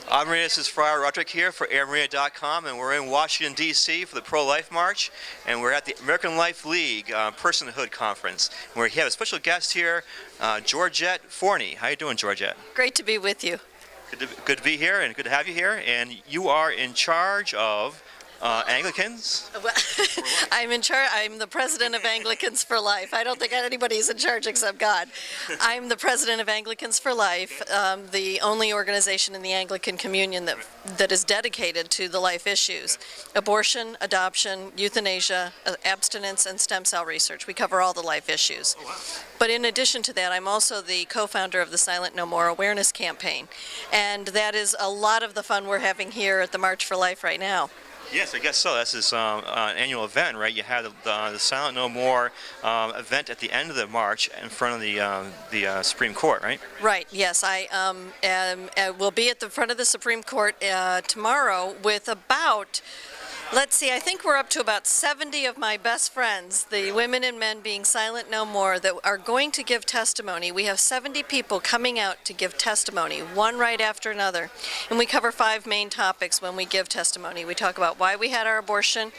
AirMaria, this is Friar Roderick here for AirMaria.com, and we're in Washington, D.C. for the Pro-Life March, and we're at the American Life League Personhood Conference. And we have a special guest here, Georgette Forney. How you doing, Georgette? Great to be with you. Good to be here, and good to have you here. And you are in charge of Anglicans? Well, I'm the President of Anglicans for Life. I don't think anybody's in charge except God. I'm the President of Anglicans for Life, the only organization in the Anglican Communion that is dedicated to the life issues: abortion, adoption, euthanasia, abstinence, and stem cell research. We cover all the life issues. Oh, wow. But in addition to that, I'm also the co-founder of the Silent No More Awareness Campaign, and that is a lot of the fun we're having here at the March for Life right now. Yes, I guess so. This is an annual event, right? You had the Silent No More event at the end of the march in front of the Supreme Court, right? Right, yes. I will be at the front of the Supreme Court tomorrow with about, let's see, I think we're up to about 70 of my best friends, the women and men being silent no more, that are going to give testimony. We have 70 people coming out to give testimony, one right after another. And we cover 5 main topics when we give testimony. We talk about why we had our abortion,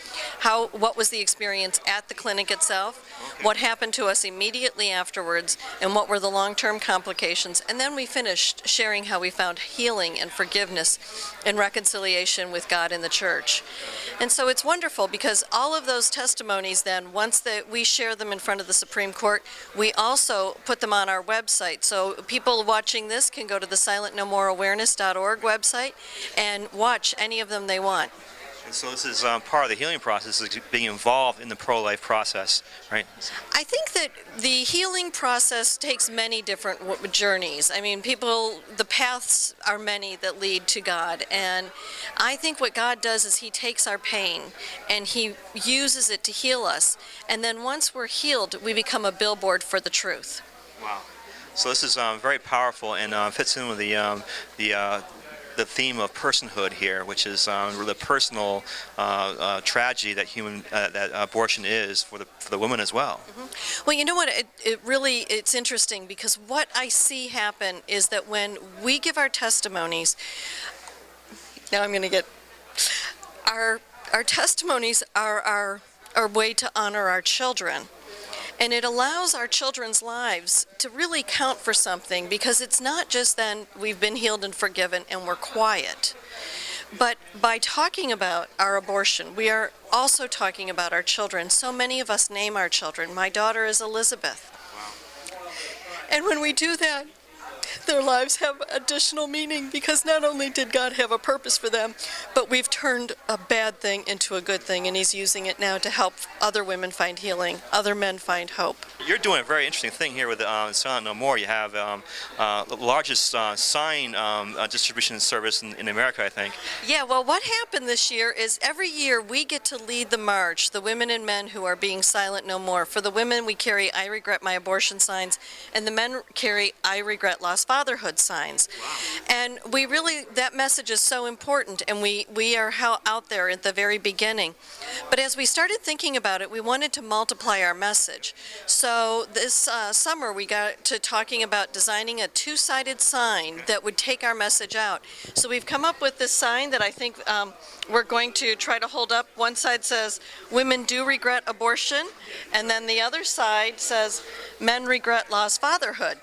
what was the experience at the clinic itself, what happened to us immediately afterwards, and what were the long-term complications. And then we finished sharing how we found healing and forgiveness and reconciliation with God and the church. And so it's wonderful because all of those testimonies then, once we share them in front of the Supreme Court, we also put them on our website. So people watching this can go to the silentnomoreawareness.org website and watch any of them they want. And so this is part of the healing process, is being involved in the pro-life process, right? I think that the healing process takes many different journeys. I mean, the paths are many that lead to God. And I think what God does is He takes our pain and He uses it to heal us. And then once we're healed, we become a billboard for the truth. Wow. So this is very powerful and fits in with the theme of personhood here, which is the personal tragedy that abortion is for the woman as well. Mm-hmm. Well, you know what? It's interesting because what I see happen is that when we give our testimonies, now I'm going to get our testimonies are our way to honor our children. And it allows our children's lives to really count for something, because it's not just then we've been healed and forgiven and we're quiet. But by talking about our abortion, we are also talking about our children. So many of us name our children. My daughter is Elizabeth. Wow. And when we do that, their lives have additional meaning, because not only did God have a purpose for them, but we've turned a bad thing into a good thing, and He's using it now to help other women find healing, other men find hope. You're doing a very interesting thing here with Silent No More. You have the largest sign distribution service in America, I think. Yeah, well, what happened this year is every year we get to lead the march, the women and men who are being silent no more. For the women, we carry "I regret my abortion" signs, and the men carry "I regret lost fatherhood" signs. Wow. And that message is so important, and we are out there at the very beginning. But as we started thinking about it, we wanted to multiply our message. So this summer we got to talking about designing a 2-sided sign that would take our message out. So we've come up with this sign that I think we're going to try to hold up. One side says, "Women do regret abortion," and then the other side says, "Men regret lost fatherhood."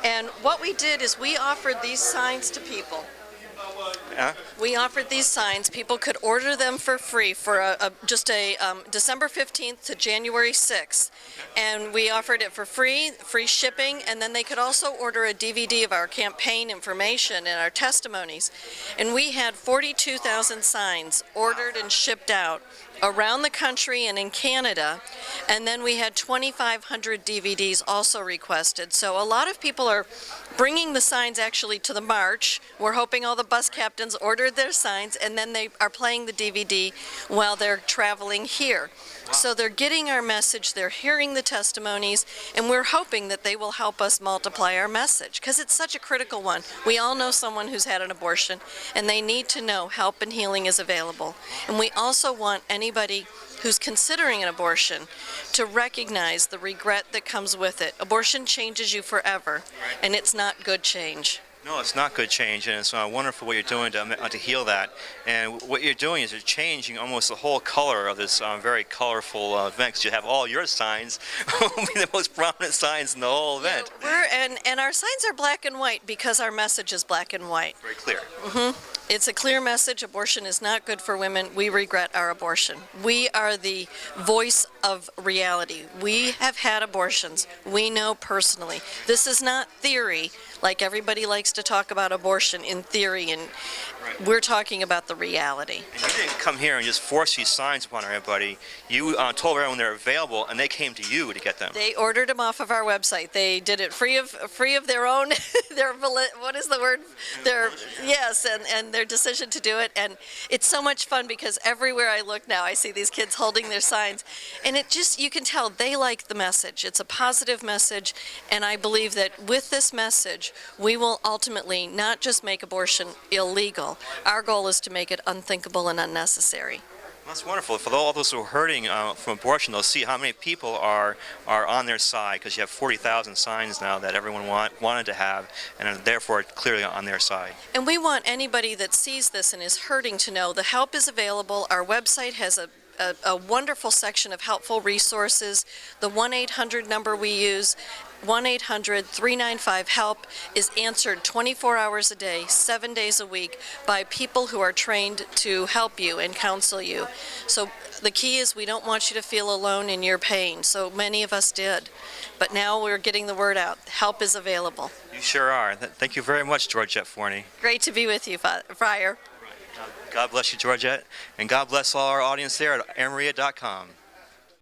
And what we did is we offered these signs to people. Yeah. We offered these signs. People could order them for free for just December 15th to January 6th. And we offered it for free shipping, and then they could also order a DVD of our campaign information and our testimonies. And we had 42,000 signs ordered and shipped out around the country and in Canada, and then we had 2,500 DVDs also requested. So a lot of people are bringing the signs actually to the march. We're hoping all the bus captains ordered their signs, and then they are playing the DVD while they're traveling here. So they're getting our message, they're hearing the testimonies, and we're hoping that they will help us multiply our message, because it's such a critical one. We all know someone who's had an abortion, and they need to know help and healing is available. And we also want anybody who's considering an abortion to recognize the regret that comes with it. Abortion changes you forever, and it's not good change. No, it's not good change, and it's wonderful what you're doing to heal that. And what you're doing is you're changing almost the whole color of this very colorful event. 'Cause you have all your signs, the most prominent signs in the whole event. And our signs are black and white because our message is black and white. Very clear. It's a clear message. Abortion is not good for women. We regret our abortion. We are the voice of reality. We have had abortions. We know personally. This is not theory, like everybody likes to talk about abortion in theory, and we're talking about the reality. And you didn't come here and just force these signs upon everybody. You told everyone they're available, and they came to you to get them. They ordered them off of our website. They did it free of their own, what is the word? And their decision to do it. And it's so much fun because everywhere I look now, I see these kids holding their signs. And you can tell they like the message. It's a positive message. And I believe that with this message, we will ultimately not just make abortion illegal. Our goal is to make it unthinkable and unnecessary. That's wonderful. For all those who are hurting from abortion, they'll see how many people are on their side, because you have 40,000 signs now that everyone wanted to have, and are therefore clearly on their side. And we want anybody that sees this and is hurting to know the help is available. Our website has a wonderful section of helpful resources. The 1-800 number we use, 1-800-395-HELP, is answered 24 hours a day, 7 days a week by people who are trained to help you and counsel you. So the key is we don't want you to feel alone in your pain. So many of us did. But now we're getting the word out. Help is available. You sure are. Thank you very much, Georgette Forney. Great to be with you, Friar. God bless you, Georgette, and God bless all our audience there at AirMaria.com.